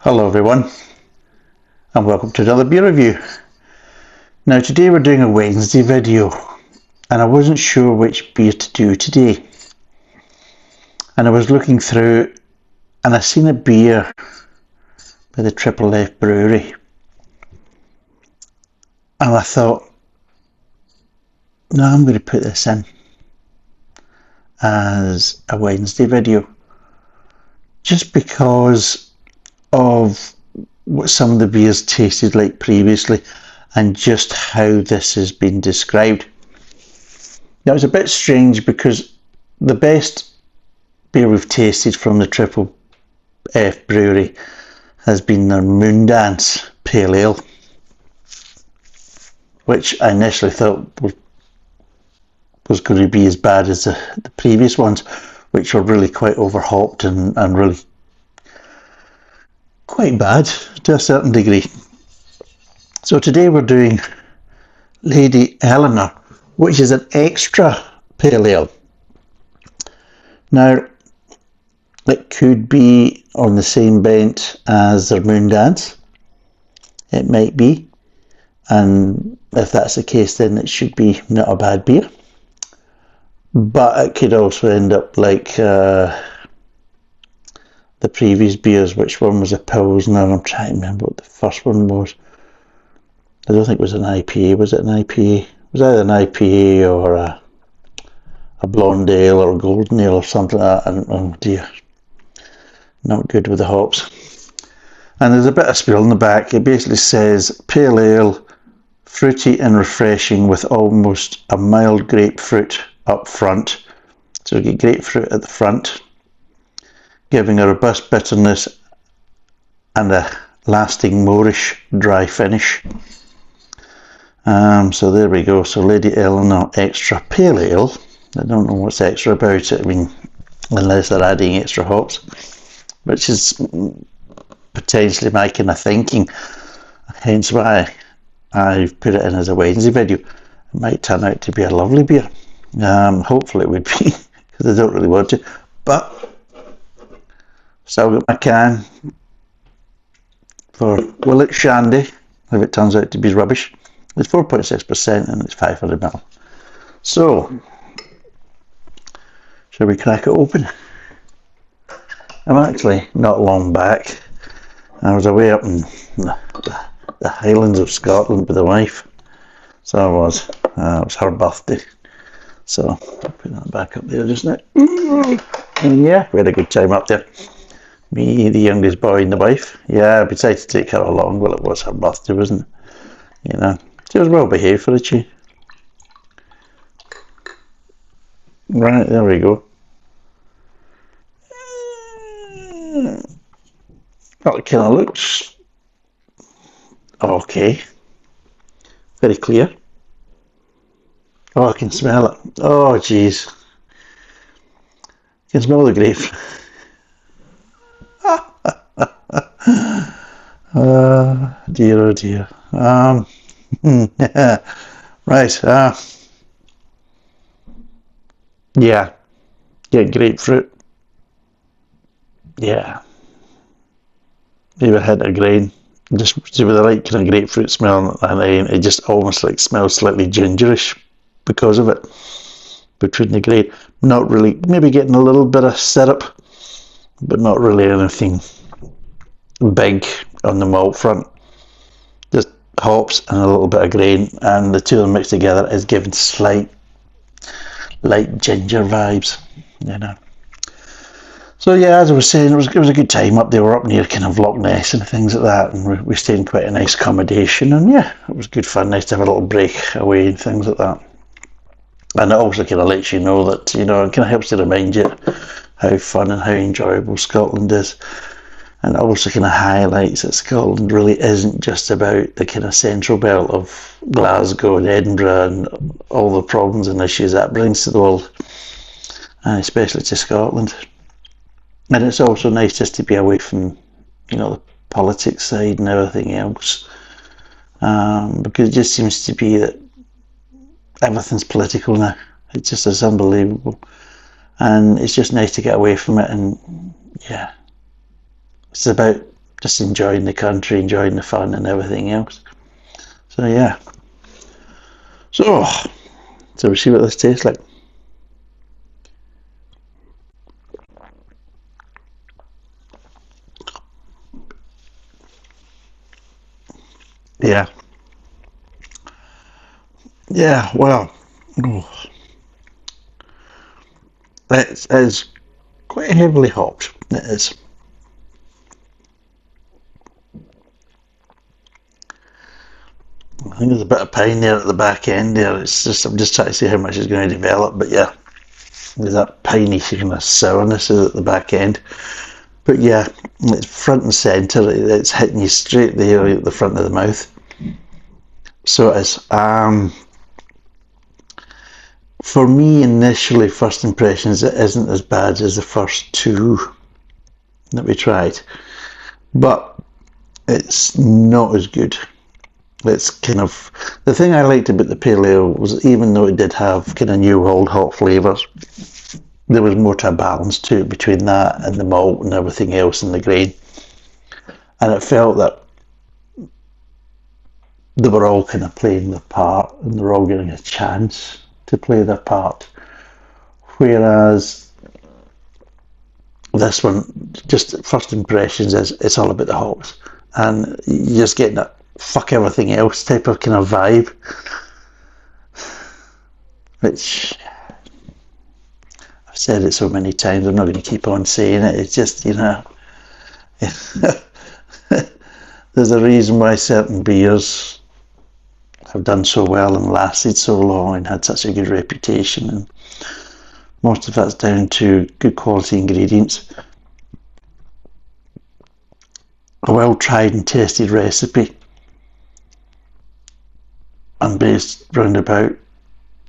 Hello everyone, and welcome to another beer review. Now today we're doing a Wednesday video, and I wasn't sure which beer to do today. And I was looking through, and I seen a beer by the Triple F Brewery. And I thought, no, I'm going to put this in as a Wednesday video. Just because of what some of the beers tasted like previously and just how this has been described. Now it's a bit strange because the best beer we've tasted from the Triple F Brewery has been their Moondance Pale Ale, which I initially thought was going to be as bad as the previous ones, which were really quite overhopped and really quite bad to a certain degree. So today we're doing Lady Eleanor, which is an extra pale ale. Now, it could be on the same bent as their Moondance. It might be, and if that's the case, then it should be not a bad beer. But it could also end up like the previous beers, which one was a Pilsner, and I'm trying to remember what the first one was. I don't think it was an IPA. Was it an IPA? It was either an IPA or a blonde ale or a golden ale or something like that. And oh dear, not good with the hops. And there's a bit of spiel in the back. It basically says pale ale, fruity and refreshing with almost a mild grapefruit up front. So you get grapefruit at the front, giving a robust bitterness and a lasting moreish dry finish. So there we go. So Lady Eleanor Extra Pale Ale. I don't know what's extra about it. I mean, unless they're adding extra hops, which is potentially my kind of thinking. Hence why I've put it in as a Wednesday video. It might turn out to be a lovely beer. Hopefully it would be, because I don't really want to. But still got my can for Willet Shandy, if it turns out to be rubbish. It's 4.6% and it's 500ml. So, shall we crack it open? I'm actually not long back. I was away up in the Highlands of Scotland with the wife. So I was. It was her birthday. So, I'll put that back up there just now. And yeah, we had a good time up there. Me, the youngest boy, and the wife. Yeah, I decided to take her along. Well, it was her birthday, wasn't it? You know, she was well behaved for a cheat. Right, there we go. Well, it kind of looks okay. Very clear. Oh, I can smell it. Oh, jeez. I can smell the grapefruit. Dear, oh dear. Right. Yeah. Get grapefruit. Yeah. Maybe a hint of grain. Just with the right kind of grapefruit smell, and then it just almost like smells slightly gingerish because of it. Between the grain, not really. Maybe getting a little bit of syrup, but not really anything big on the malt front. Just hops and a little bit of grain, and the two of them mixed together is giving slight light ginger vibes, you know. So yeah, as I was saying, it was a good time up there. We're up near kind of Loch Ness and things like that, and we stayed in quite a nice accommodation, and yeah, it was good fun. Nice to have a little break away and things like that. And it also kind of lets you know that, you know, it kind of helps to remind you how fun and how enjoyable Scotland is. And it also kind of highlights that Scotland really isn't just about the kind of central belt of Glasgow and Edinburgh and all the problems and issues that brings to the world, and especially to Scotland. And it's also nice just to be away from, you know, the politics side and everything else, because it just seems to be that everything's political now. It just is unbelievable, and it's just nice to get away from it. And yeah, It's about just enjoying the country, enjoying the fun and everything else. So yeah. So we'll see what this tastes like. Yeah. Yeah, well, it's quite heavily hopped. It is. I think there's a bit of pine there at the back end there. It's just I'm just trying to see how much is going to develop, but yeah, there's that piney kind of sourness at the back end. But yeah, it's front and centre. It's hitting you straight there at the front of the mouth. So it is. For me, initially, first impressions, it isn't as bad as the first two that we tried, but it's not as good. It's kind of the thing I liked about the pale ale was, even though it did have kind of new old hot flavours, there was more to a balance to it between that and the malt and everything else in the grain, and it felt that they were all kind of playing their part and they were all getting a chance to play their part. Whereas this one, just first impressions, is it's all about the hops, and you're just getting that fuck everything else type of kind of vibe, which I've said it so many times, I'm not going to keep on saying it. It's just, you know, there's a reason why certain beers have done so well and lasted so long and had such a good reputation, and most of that's down to good quality ingredients, a well tried and tested recipe, and based round about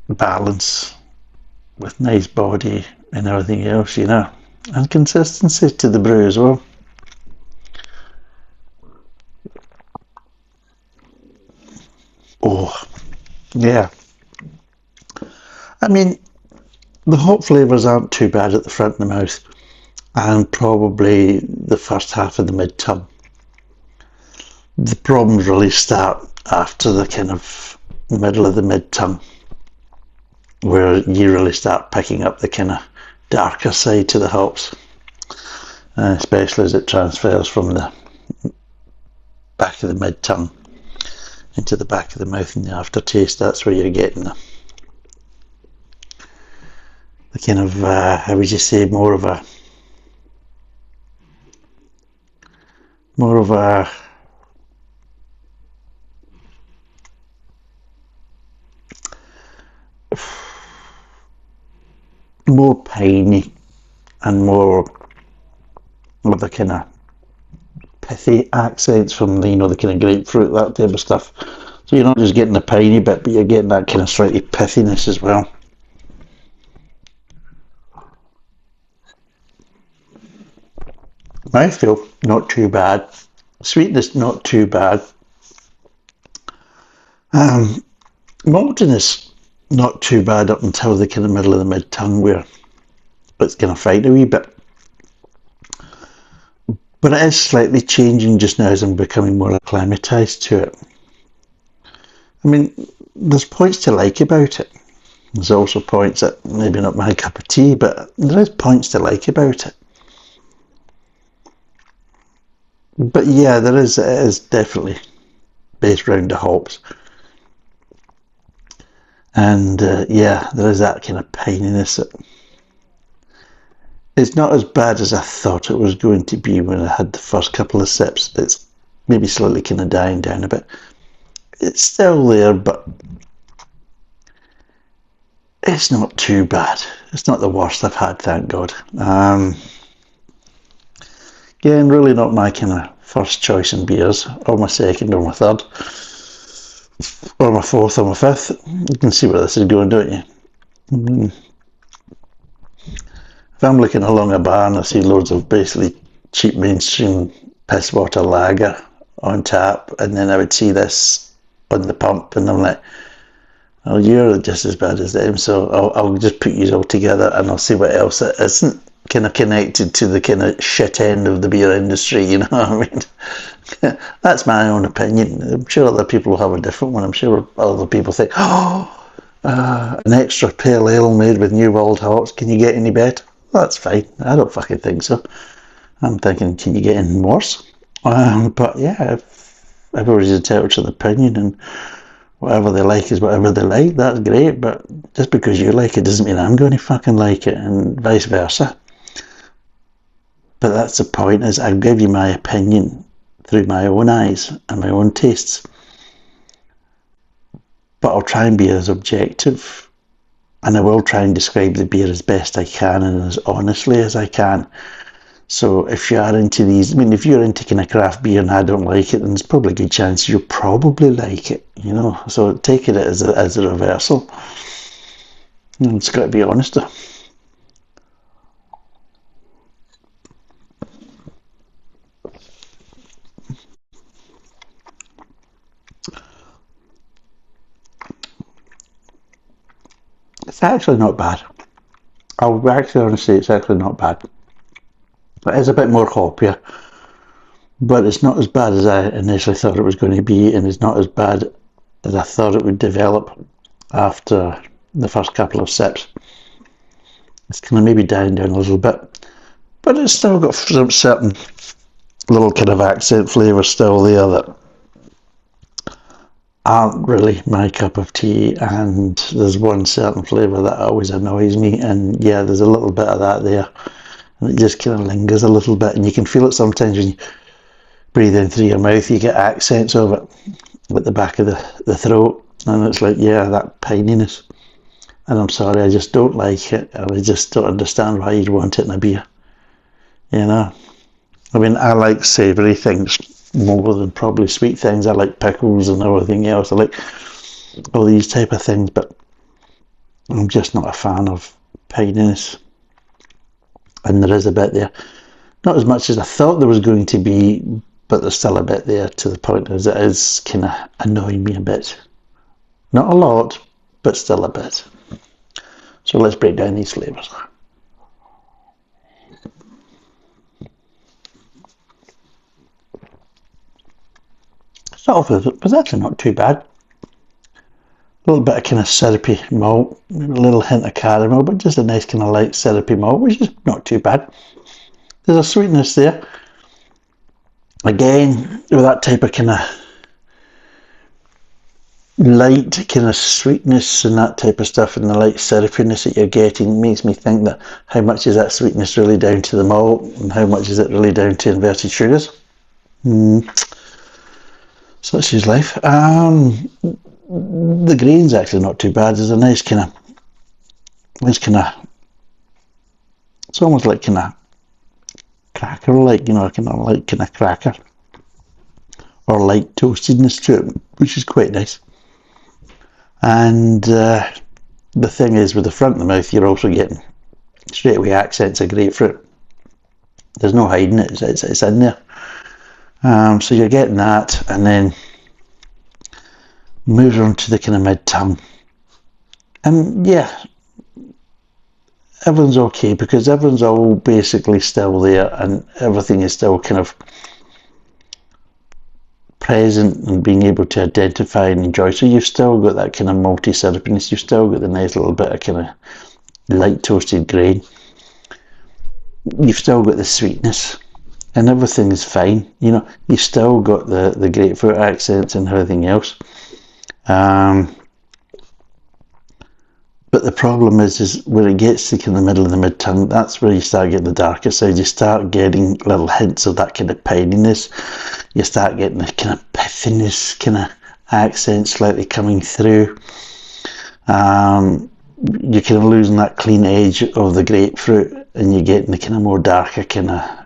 balance with nice body and everything else, you know, and consistency to the brew as well. Oh, yeah. I mean, the hop flavours aren't too bad at the front of the mouth, and probably the first half of the mid-tongue. The problems really start after the kind of middle of the mid-tongue, where you really start picking up the kind of darker side to the hops, especially as it transfers from the back of the mid-tongue into the back of the mouth and the aftertaste. That's where you're getting the kind of, how would you say, more of a more piney and more of the kind of pithy accents from the, you know, the kind of grapefruit, that type of stuff. So you're not just getting the piney bit, but you're getting that kind of slightly pithiness as well. Mouthfeel, not too bad. Sweetness, not too bad. Maltiness, not too bad up until the kind of middle of the mid-tongue, where it's going to fight a wee bit. But it is slightly changing just now as I'm becoming more acclimatised to it. I mean, there's points to like about it. There's also points that maybe not my cup of tea, but there is points to like about it. But yeah, it is definitely based around the hops. And yeah, there is that kind of pininess. It's not as bad as I thought it was going to be when I had the first couple of sips. It's maybe slightly kind of dying down a bit. It's still there, but it's not too bad. It's not the worst I've had, thank God. Again, really not my kind of first choice in beers, or my second, or my third, or my fourth, or my fifth. You can see where this is going, don't you? If I'm looking along a bar and I see loads of basically cheap mainstream piss water lager on tap, and then I would see this on the pump, and I'm like, oh, you're just as bad as them, so I'll just put you all together and I'll see what else it isn't. kind of connected to the kind of shit end of the beer industry, you know what I mean? That's my own opinion. I'm sure other people have a different one. I'm sure other people think, an extra pale ale made with New World hops, can you get any better? Well, that's fine. I don't fucking think so. I'm thinking, can you get any worse? But yeah, everybody's entitled to their opinion, and whatever they like is whatever they like. That's great, but just because you like it doesn't mean I'm going to fucking like it, and vice versa. But that's the point, is I give you my opinion through my own eyes and my own tastes. But I'll try and be as objective, and I will try and describe the beer as best I can and as honestly as I can. So if you are into these, I mean, if you're into kind of craft beer and I don't like it, then there's probably a good chance you'll probably like it, you know. So take it as a reversal. And it's got to be honest. It's actually not bad. I'll actually honestly say it's actually not bad. It is a bit more hoppier, but it's not as bad as I initially thought it was going to be, and it's not as bad as I thought it would develop after the first couple of sips. It's kind of maybe dying down a little bit, but it's still got some certain little kind of accent flavours still there that aren't really my cup of tea, and there's one certain flavour that always annoys me, and yeah, there's a little bit of that there. And it just kind of lingers a little bit, and you can feel it sometimes when you breathe in through your mouth. You get accents of it at the back of the throat, and it's like, yeah, that pininess. And I'm sorry, I just don't like it, and I just don't understand why you'd want it in a beer. You know, I mean, I like savoury things more than probably sweet things. I like pickles and everything else. I like all these type of things, but I'm just not a fan of pininess. And there is a bit there. Not as much as I thought there was going to be, but there's still a bit there, to the point as it is kind of annoying me a bit. Not a lot, but still a bit. So let's break down these flavours. Start off with it, but actually not too bad. A little bit of kind of syrupy malt, a little hint of caramel, but just a nice kind of light syrupy malt, which is not too bad. There's a sweetness there. Again, with that type of kind of light kind of sweetness and that type of stuff, and the light syrupiness that you're getting makes me think that how much is that sweetness really down to the malt, and how much is it really down to inverted sugars? Such is life. The grain's actually not too bad. There's a nice kind of, it's almost like kind of cracker, like, you know, kind of cracker, or light toastedness to it, which is quite nice. And the thing is, with the front of the mouth, you're also getting straight away accents of grapefruit. There's no hiding it. It's in there. So you're getting that, and then moves on to the kind of mid-tongue. And yeah, everyone's okay, because everyone's all basically still there, and everything is still kind of present and being able to identify and enjoy. So you've still got that kind of malty syrupiness, you've still got the nice little bit of kind of light toasted grain, you've still got the sweetness, and everything is fine. You know, you've still got the grapefruit accents and everything else. But the problem is when it gets to kind of the middle of the mid-tongue, that's where you start getting the darker side. You start getting little hints of that kind of pininess. You start getting the kind of pithiness kind of accent slightly coming through. You're kind of losing that clean edge of the grapefruit, and you're getting the kind of more darker kind of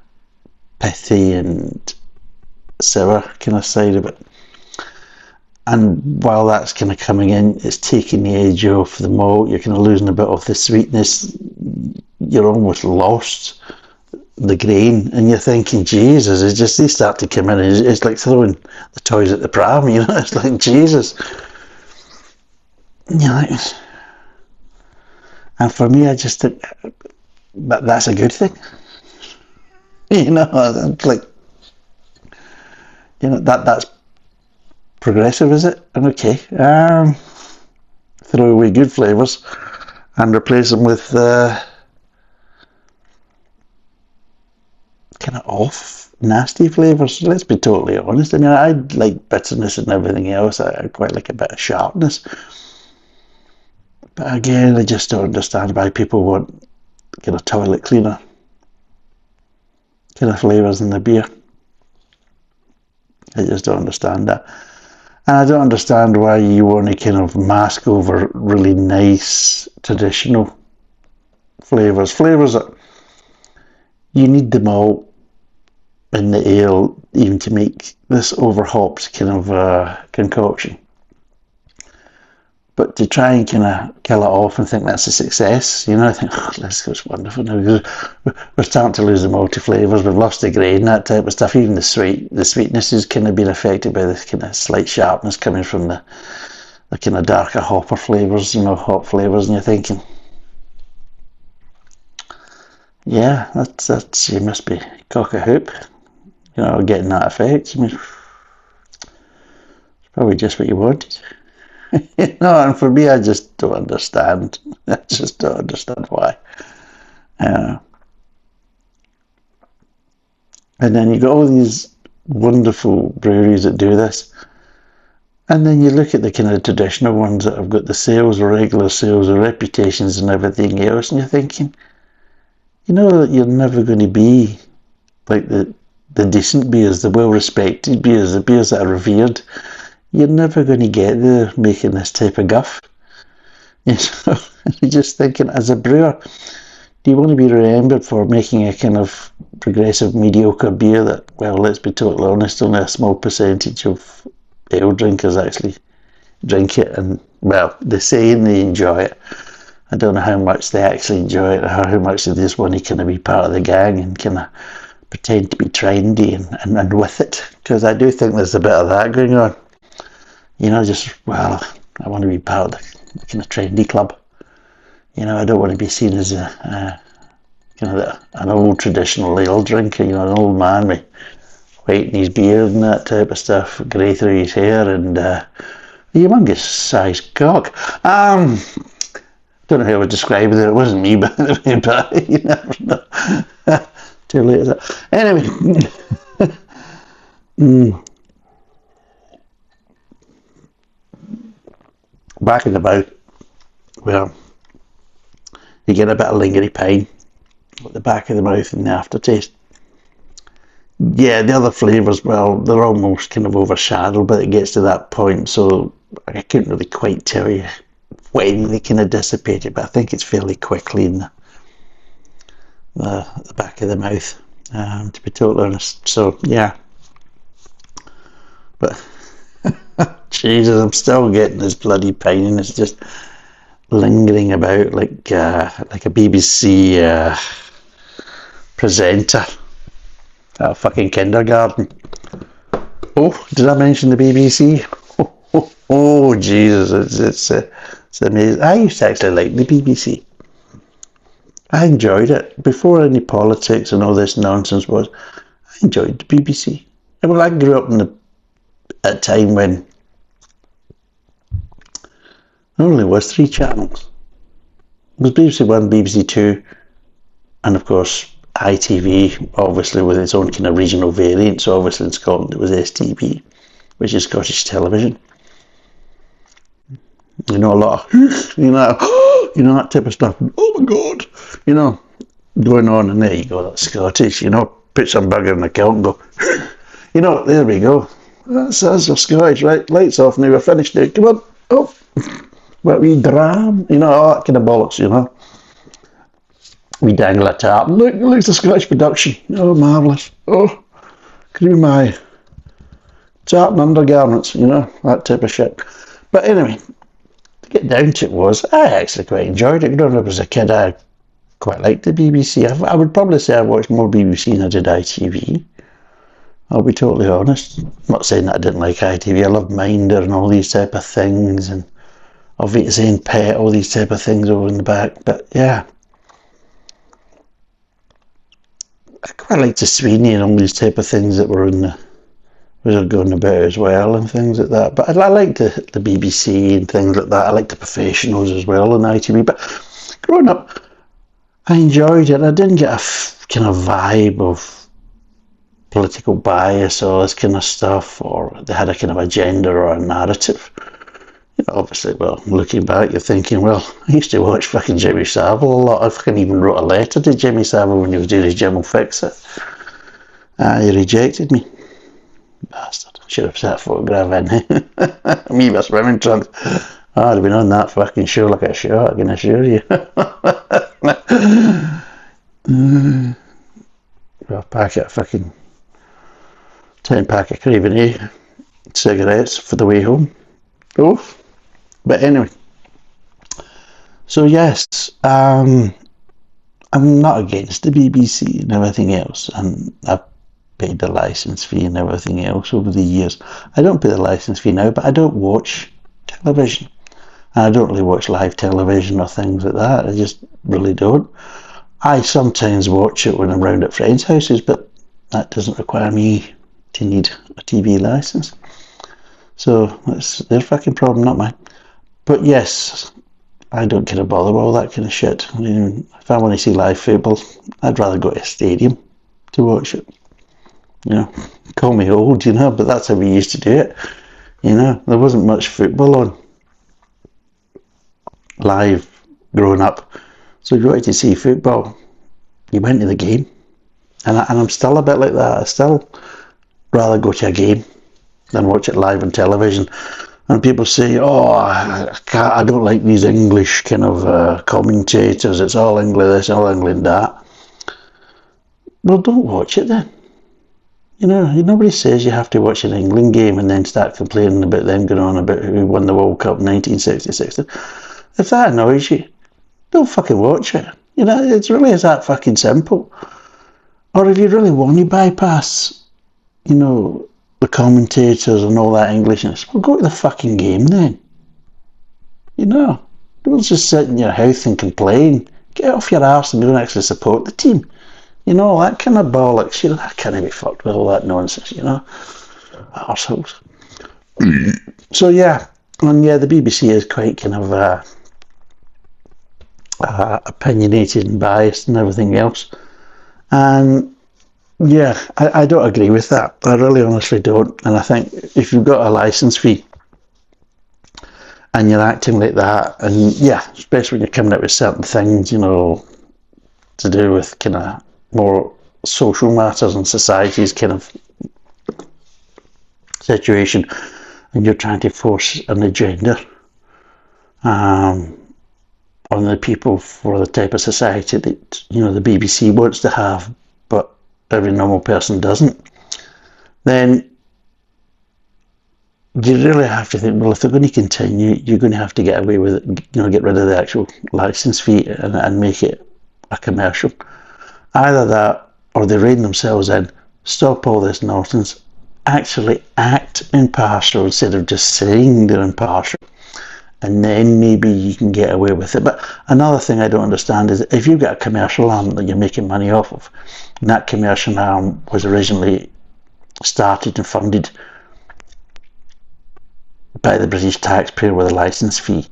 pithy and sour kind of side of it. And while that's kind of coming in, it's taking the edge off the malt. You're kind of losing a bit of the sweetness. You're almost lost the grain, and you're thinking, Jesus, it's just, they start to come in, and it's like throwing the toys at the pram, you know. It's like, Jesus. And you're like, and for me, I just, but that's a good thing. You know, like, you know, that's progressive, is it? And okay, throw away good flavours and replace them with kind of off, nasty flavours. Let's be totally honest. I mean, I like bitterness and everything else. I quite like a bit of sharpness. But again, I just don't understand why people want kind of toilet cleaner kind of flavours in the beer. I just don't understand that. And I don't understand why you want to kind of mask over really nice traditional flavours. Flavours that you need them all in the ale even to make this over-hopped kind of concoction. But to try and kind of kill it off and think that's a success, you know, I think, oh, this goes wonderful now. We're starting to lose the malty flavours, we've lost the grain, that type of stuff. Even the sweetness is kind of being affected by this kind of slight sharpness coming from the kind of darker hopper flavours, you know, hop flavours, and you're thinking, yeah, that's you must be cock a hoop, you know, getting that effect. I mean, it's probably just what you wanted. You know, and for me, I just don't understand. I just don't understand why. And then you got all these wonderful breweries that do this, and then you look at the kind of traditional ones that have got the sales, or regular sales, or reputations and everything else, and you're thinking, you know that you're never going to be like the decent beers, the well-respected beers, the beers that are revered. You're never going to get there making this type of guff. You know, you're just thinking, as a brewer, do you want to be remembered for making a kind of progressive, mediocre beer that, well, let's be totally honest, only a small percentage of ale drinkers actually drink it, and, well, they say they enjoy it. I don't know how much they actually enjoy it, or how much they just want to kind of be part of the gang and kind of pretend to be trendy and with it, because I do think there's a bit of that going on. You know, just, well, I want to be part of the kind of trendy club. You know, I don't want to be seen as an old traditional ale drinker, you know, an old man with white in his beard and that type of stuff, grey through his hair, and a humongous sized cock. Don't know how I would describe it. It wasn't me, but you never know. Too late. Anyway. Back in the mouth, well, you get a bit of lingering pine at the back of the mouth and the aftertaste. Yeah, the other flavours, well, they're almost kind of overshadowed, but it gets to that point, so I couldn't really quite tell you when they kind of dissipated, but I think it's fairly quickly in the back of the mouth, to be totally honest. So, yeah. But Jesus, I'm still getting this bloody pain, and it's just lingering about like a BBC presenter at a fucking kindergarten. Oh, did I mention the BBC? Oh, Jesus, it's amazing. I used to actually like the BBC. I enjoyed it before any politics and all this nonsense was. I enjoyed the BBC. Well, I grew up at a time when there only was 3 channels. It was BBC One, BBC Two, and of course ITV, obviously with its own kind of regional variant. So obviously in Scotland it was STB, which is Scottish Television. You know, a lot of, you know, that type of stuff. Oh my God, you know, going on, and there you go, that's Scottish, you know, put some bugger in the kilt and go, you know, there we go. That's a Scottish, right? Lights off now, we're finished now, come on, oh. What we dram, you know, all that kind of bollocks, you know. We dangle a tap. Look, it's a Scottish production. Oh, marvellous. Oh, could be my tartan undergarments, you know, that type of shit. But anyway, to get down to it was, I actually quite enjoyed it. When I was a kid, I quite liked the BBC. I would probably say I watched more BBC than I did ITV. I'll be totally honest. I'm not saying that I didn't like ITV. I loved Minder and all these type of things, and Of Vita's Pet, all these type of things over in the back. But yeah, quite liked the Sweeney and all these type of things that were in the was going about as well and things like that. But I liked the BBC and things like that. I liked the professionals as well on ITV. But growing up, I enjoyed it. I didn't get a kind of vibe of political bias or this kind of stuff, or they had a kind of agenda or a narrative. You know, obviously, well, looking back, you're thinking, well, I used to watch fucking Jimmy Savile a lot. I fucking even wrote a letter to Jimmy Savile when he was doing his Jim Will Fix It. He rejected me. Bastard. Should have set a photograph in. Me with swimming trunks. I'd have been on that fucking show like a shot, I can assure you. A packet of fucking 10-pack of Craven A cigarettes for the way home. Oh, but anyway. So yes, I'm not against the BBC and everything else, and I've paid the license fee and everything else over the years. I don't pay the license fee now, but I don't watch television. And I don't really watch live television or things like that. I just really don't. I sometimes watch it when I'm round at friends' houses, but that doesn't require me to need a TV license. So that's their fucking problem, not mine. But yes, I don't kind of bother with all that kind of shit. I mean, if I want to see live football, I'd rather go to a stadium to watch it. You know, call me old, you know, but that's how we used to do it. You know, there wasn't much football on live growing up. So if you wanted to see football, you went to the game. And I'm still a bit like that. I still rather go to a game than watch it live on television. And people say, oh, I don't like these English kind of commentators. It's all English this, all England that. Well, don't watch it then. You know, nobody says you have to watch an England game and then start complaining about them going on about who won the World Cup in 1966. If that annoys you, don't fucking watch it. You know, it's really is that fucking simple. Or if you really want to bypass, you know, the commentators and all that Englishness, well, go to the fucking game then. You know, don't just sit in your house and complain. Get off your arse and go and actually support the team. You know, that kind of bollocks, you know, that can't be fucked with all that nonsense, you know. Arseholes. So yeah, and yeah, the BBC is quite kind of opinionated and biased and everything else. And yeah, I don't agree with that. I really honestly don't. And I think if you've got a license fee and you're acting like that, and yeah, especially when you're coming out with certain things, you know, to do with kind of more social matters and society's kind of situation, and you're trying to force an agenda on the people for the type of society that, you know, the BBC wants to have, but every normal person doesn't, then you really have to think, well, if they're going to continue, you're going to have to get away with it, you know, get rid of the actual license fee and make it a commercial. Either that, or they rein themselves in, stop all this nonsense, actually act impartial instead of just saying they're impartial, and then maybe you can get away with it. But another thing I don't understand is if you've got a commercial arm that you're making money off of, and that commercial arm was originally started and funded by the British taxpayer with a licence fee,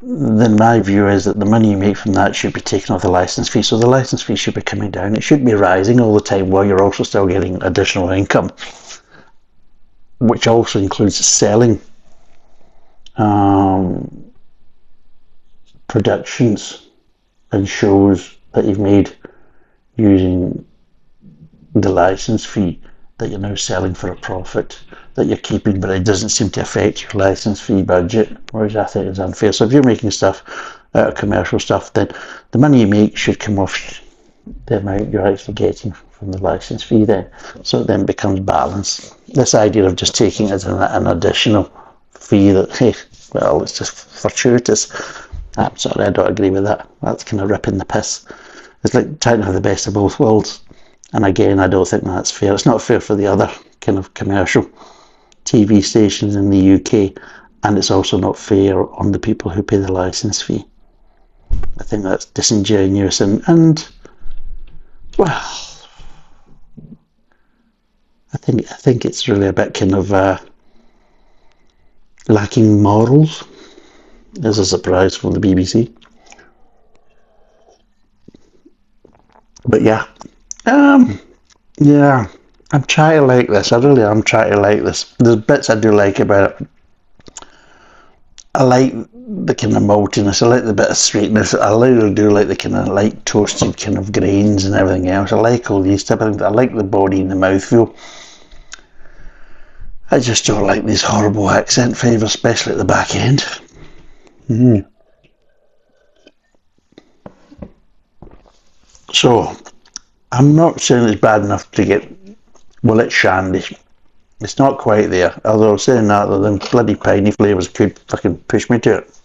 then my view is that the money you make from that should be taken off the licence fee. So the licence fee should be coming down. It shouldn't be rising all the time while you're also still getting additional income, which also includes selling productions and shows that you've made using the licence fee that you're now selling for a profit that you're keeping, but it doesn't seem to affect your licence fee budget, whereas I think it's unfair. So if you're making stuff out of commercial stuff, then the money you make should come off the amount you're actually getting from the licence fee then, so it then becomes balanced. This idea of just taking it as an additional fee that, hey, well, it's just fortuitous. I'm sorry, I don't agree with that. That's kind of ripping the piss. It's like trying to have the best of both worlds. And again, I don't think that's fair. It's not fair for the other kind of commercial TV stations in the UK, and it's also not fair on the people who pay the licence fee. I think that's disingenuous and well, I think it's really a bit kind of lacking morals. As a surprise from the BBC. But yeah, yeah, I'm trying to like this. I really am trying to like this. There's bits I do like about it. I like the kind of maltiness. I like the bit of sweetness. I really do like the kind of light toasted kind of grains and everything else. I like all these type of things. I like the body and the mouthfeel. I just don't like these horrible accent flavours, especially at the back end. So, I'm not saying it's bad enough to get, well, it's shandy. It's not quite there. Although saying that, them bloody piney flavours could fucking push me to it.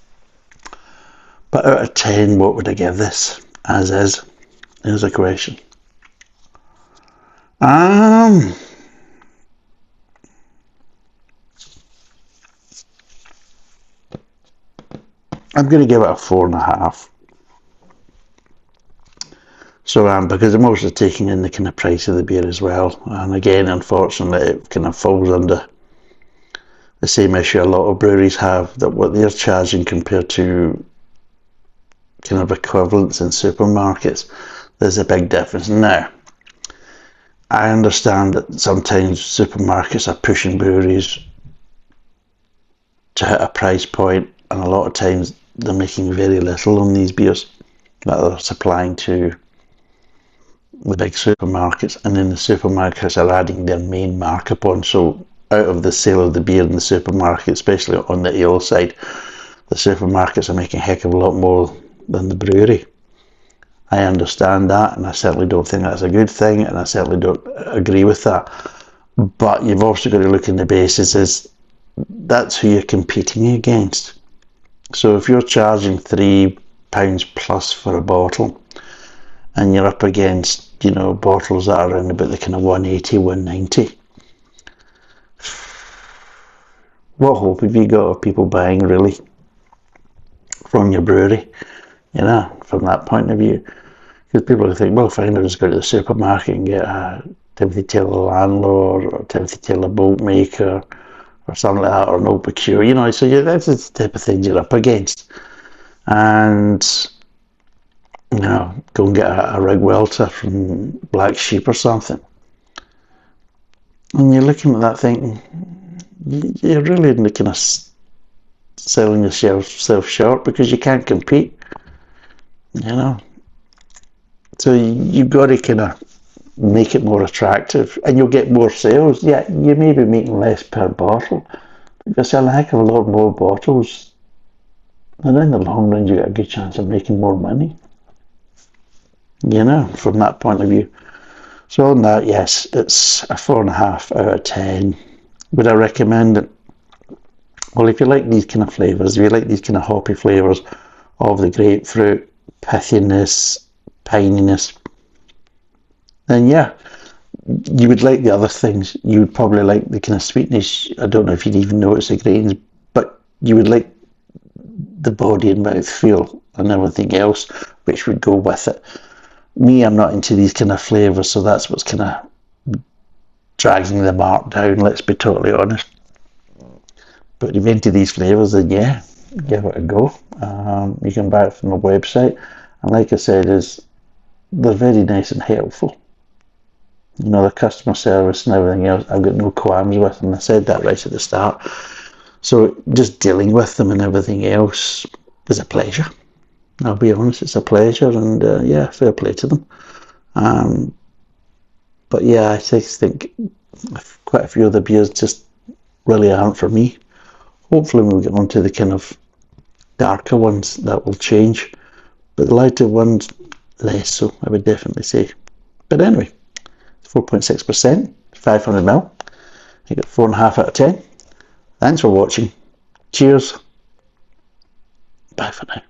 But out of 10, what would I give this? As is. Here's a question. I'm going to give it a 4.5. So because I'm also taking in the kind of price of the beer as well. And again, unfortunately, it kind of falls under the same issue a lot of breweries have, that what they're charging compared to kind of equivalents in supermarkets, there's a big difference. Now, I understand that sometimes supermarkets are pushing breweries to hit a price point, and a lot of times they're making very little on these beers that they're supplying to the big supermarkets, and then the supermarkets are adding their main markup on. So out of the sale of the beer in the supermarket, especially on the ale side, the supermarkets are making a heck of a lot more than the brewery. I understand that, and I certainly don't think that's a good thing, and I certainly don't agree with that. But you've also got to look in the basis as that's who you're competing against. So if you're charging £3 plus for a bottle, and you're up against, bottles that are around about the kind of 180, 190, what hope have you got of people buying really from your brewery, from that point of view? Because people think, well, fine, I'll just go to the supermarket and get a Timothy Taylor Landlord or Timothy Taylor Bolt Maker or something like that, or an Old Cure, so that's the type of thing you're up against. And go and get a Rig Welter from Black Sheep or something. And you're looking at that thinking, you're really kind of selling yourself short because you can't compete, So you've got to kind of make it more attractive, and you'll get more sales. Yeah, you may be making less per bottle, but you're selling a heck of a lot more bottles, and in the long run, you get a good chance of making more money. From that point of view. So on that, yes, it's a 4.5 out of 10. Would I recommend it? Well, if you like these kind of flavours, if you like these kind of hoppy flavours of the grapefruit, pithiness, pininess, then yeah, you would like the other things. You would probably like the kind of sweetness. I don't know if you'd even notice the grains, but you would like the body and mouth feel and everything else which would go with it. Me, I'm not into these kind of flavours, so that's what's kind of dragging the mark down, let's be totally honest. But if you're into these flavours, then yeah, give it a go. You can buy it from the website, and like I said, they're very nice and helpful. The customer service and everything else, I've got no qualms with, and I said that right at the start. So just dealing with them and everything else is a pleasure. I'll be honest, it's a pleasure, and yeah, fair play to them. But yeah, I just think quite a few of the beers just really aren't for me. Hopefully we'll get onto the kind of darker ones that will change, but the lighter ones, less so, I would definitely say. But anyway, 4.6%, 500ml. I got 4.5 out of 10. Thanks for watching. Cheers. Bye for now.